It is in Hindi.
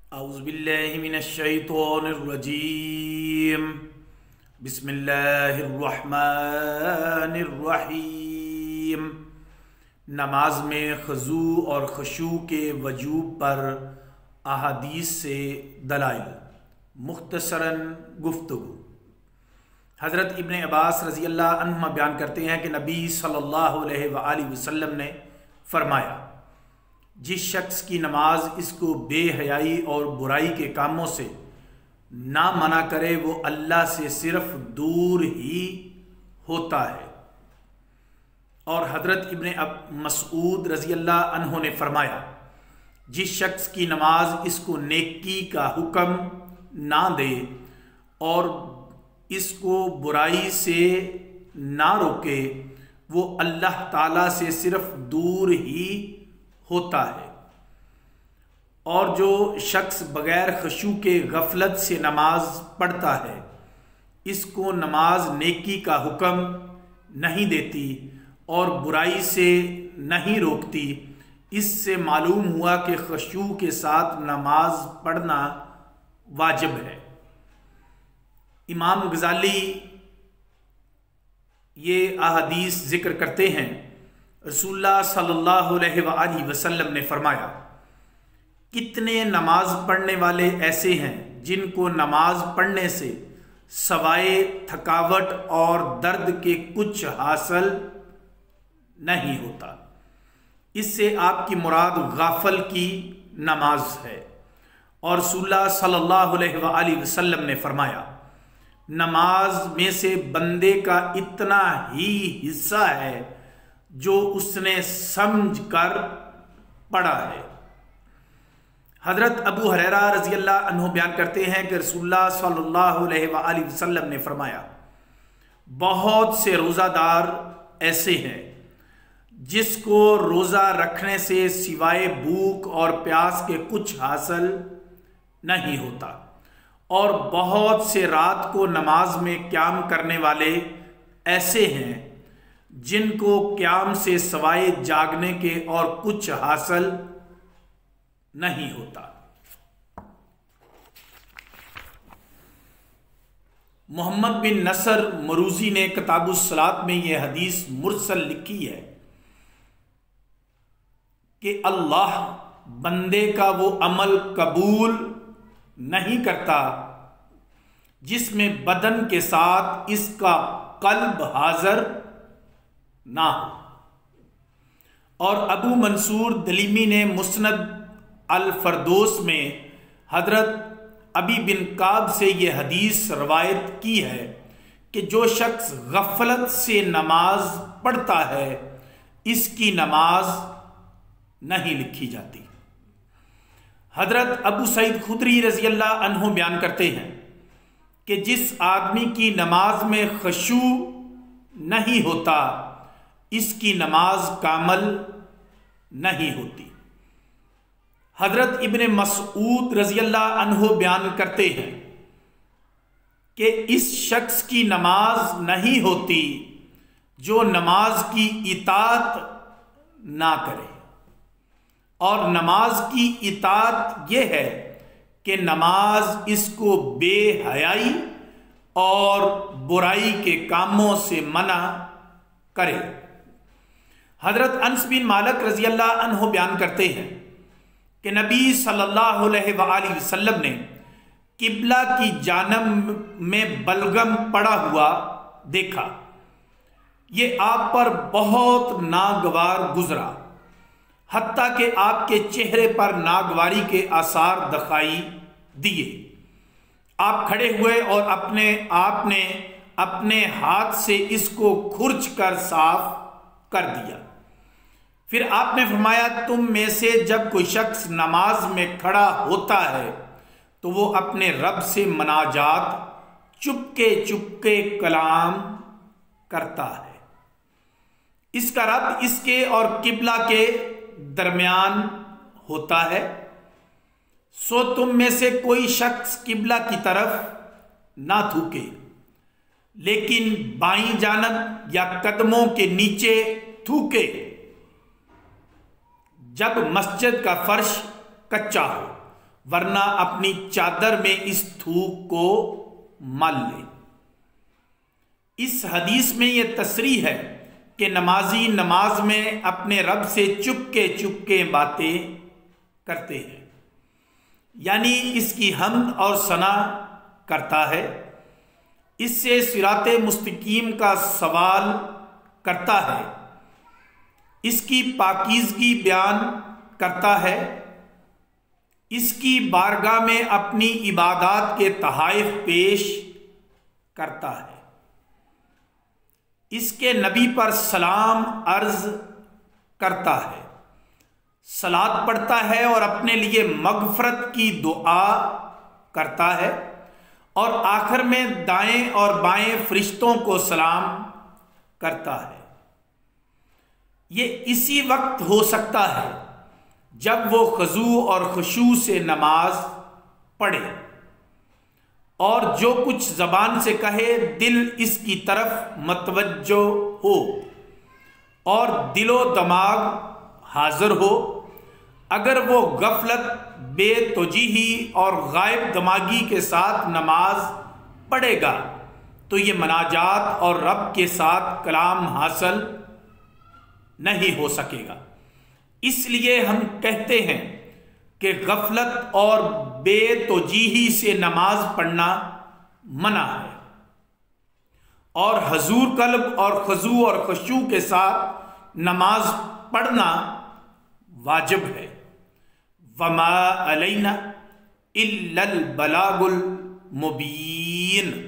औज़ुबिल्लाहि मिनश्शैतानिर्रजीम बिस्मिल्लाहिर्रहमानिर्रहीम। नमाज में ख़ुशू और ख़ुशू के वजूब पर अहादीस से दलाइल। मुख्तसरन गुफ्तगू। हज़रत इब्न अब्बास रज़ी अल्लाह अन्हुमा बयान करते हैं कि नबी सल्लल्लाहु अलैहि वसल्लम ने फरमाया, जिस शख्स की नमाज इसको बेहयाई और बुराई के कामों से ना मना करे वो अल्लाह से सिर्फ दूर ही होता है। और हज़रत इब्न मसऊद रज़ी अल्लाह अन्हु ने फरमाया, जिस शख्स की नमाज इसको नेकी का हुक्म ना दे और इसको बुराई से ना रोके वो अल्लाह ताला से सिर्फ दूर ही होता है। और जो शख्स बग़ैर खुशू के गफलत से नमाज पढ़ता है इसको नमाज नेकी का हुक्म नहीं देती और बुराई से नहीं रोकती। इससे मालूम हुआ कि खुशू के साथ नमाज पढ़ना वाजिब है। इमाम गज़ाली ये अहादीस ज़िक्र करते हैं, रसूलुल्लाह सल्लल्लाहु अलैहि वसल्लम ने फरमाया, कितने नमाज पढ़ने वाले ऐसे हैं जिनको नमाज पढ़ने से सवाए थकावट और दर्द के कुछ हासिल नहीं होता। इससे आपकी मुराद गाफल की नमाज है। और रसूलुल्लाह सल्लल्लाहु अलैहि वसल्लम ने फरमाया, नमाज में से बंदे का इतना ही हिस्सा है जो उसने समझ कर पढ़ा है। हज़रत अबू हुरैरा रज़ी अल्लाह अन्हु बयान करते हैं कि रसूलुल्लाह सल्लल्लाहु अलैहि वसल्लम ने फरमाया, बहुत से रोज़ादार ऐसे हैं जिसको रोज़ा रखने से सिवाय भूख और प्यास के कुछ हासिल नहीं होता, और बहुत से रात को नमाज में क़याम करने वाले ऐसे हैं जिनको क़याम से सवाए जागने के और कुछ हासिल नहीं होता। मोहम्मद बिन नसर मरूजी ने किताबुस सलात में यह हदीस मुरसल लिखी है कि अल्लाह बंदे का वो अमल कबूल नहीं करता जिसमें बदन के साथ इसका कल्ब हाजिर ना हो। और अबू मंसूर दलीमी ने मुस्नद अल फरदोस में हजरत अबी बिन काब से यह हदीस रवायत की है कि जो शख्स गफलत से नमाज पढ़ता है इसकी नमाज नहीं लिखी जाती। हजरत अबू सईद खुदरी रज़ी अल्लाह अन्हु बयान करते हैं कि जिस आदमी की नमाज में खुशू नहीं होता इसकी नमाज कामल नहीं होती। हजरत इब्न मसऊद रज़ी अल्लाह अन्हु बयान करते हैं कि इस शख्स की नमाज नहीं होती जो नमाज की इताअत ना करे। और नमाज की इताअत यह है कि नमाज इसको बेहयाई और बुराई के कामों से मना करे। हजरत अनस बिन मालिक रज़ी अल्लाह अन्हु बयान करते हैं कि नबी सल्लल्लाहु अलैहि वसल्लम ने किबला की जानब में बलगम पड़ा हुआ देखा। ये आप पर बहुत नागवार गुजरा, हत्ता कि आपके चेहरे पर नागवारी के आसार दिखाई दिए। आप खड़े हुए और आपने अपने हाथ से इसको खुरच कर साफ कर दिया। फिर आपने फरमाया, तुम में से जब कोई शख्स नमाज में खड़ा होता है तो वो अपने रब से मनाजात चुपके चुपके कलाम करता है। इसका रब इसके और किबला के दरमियान होता है। सो तुम में से कोई शख्स किबला की तरफ ना थूके, लेकिन बाईं जानब या कदमों के नीचे थूके जब मस्जिद का फर्श कच्चा हो। वरना अपनी चादर में इस थूक को मल ले। इस हदीस में यह तसरीह है कि नमाजी नमाज में अपने रब से चुपके चुपके बातें करते हैं, यानी इसकी हम्द और सना करता है, इससे सिराते मुस्तकीम का सवाल करता है, इसकी पाकीज़गी बयान करता है, इसकी बारगाह में अपनी इबादत के तहाइफ पेश करता है, इसके नबी पर सलाम अर्ज करता है, सलात पढ़ता है और अपने लिए मगफरत की दुआ करता है, और आखिर में दाएं और बाएं फरिश्तों को सलाम करता है। ये इसी वक्त हो सकता है जब वो खजू और खुशू से नमाज पढ़े और जो कुछ जबान से कहे दिल इसकी तरफ मतवज्जो हो और दिलो दिमाग हाजिर हो। अगर वो गफलत, बेतुजीही और गायब दिमागी के साथ नमाज पढ़ेगा तो ये मनाजात और रब के साथ कलाम हासिल नहीं हो सकेगा। इसलिए हम कहते हैं कि गफलत और बेतुजीही से नमाज पढ़ना मना है और हजूर कल्ब और खजू और खुशू के साथ नमाज पढ़ना वाजिब है। वमा अलैना इल्लल बलागुल मुबीन।